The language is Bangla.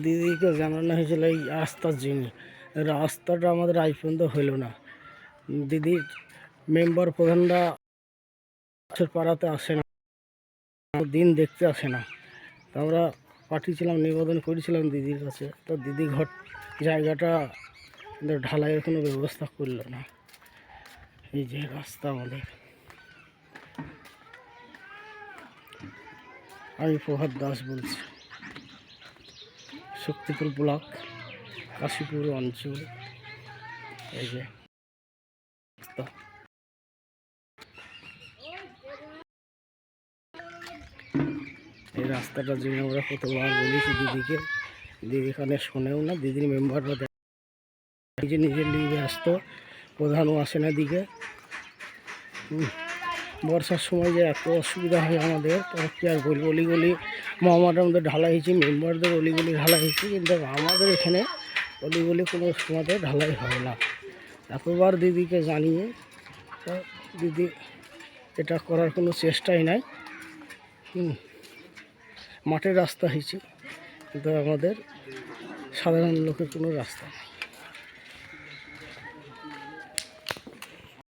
দিদিকে জানানো হয়েছিল এই রাস্তার জন্য। রাস্তাটা আমাদের আজ পর্যন্ত হলো না। দিদির মেম্বার প্রধানরা পাড়াতে আসে না, দিন দেখতে আসে না। তো আমরা পাঠিয়েছিলাম, নিবেদন করেছিলাম দিদির কাছে। তো দিদি ঘর জায়গাটা ঢালাইয়ের কোনো ব্যবস্থা করলো না। এই যে রাস্তা আমাদের। আমি প্রভাত দাস বলছি, শক্তিপুর ব্লক, কাশীপুর অঞ্চল। এই যে রাস্তা। এই রাস্তাটার জন্য আমরা কতবার বলেছি দিদিকে, দিদি এখানে শোনেও না। দিদির মেম্বাররা নিজে নিজে নিয়ে ব্যস্ত, প্রধানও আসে না দিকে। বর্ষার সময় যে এত অসুবিধা হয় আমাদের, তখন কী আর বলবো। অলিগলি মহামারার মধ্যে ঢালাই হয়েছে, মেম্বারদের অলিগলি ঢালাই হয়েছে, কিন্তু আমাদের এখানে অলিগলি কোনো সময় ঢালাই হয় না। এতবার দিদিকে জানিয়ে দিদি এটা করার কোনো চেষ্টাই নাই। মাটির রাস্তা হয়েছে, কিন্তু আমাদের সাধারণ লোকের কোনো রাস্তা নেই।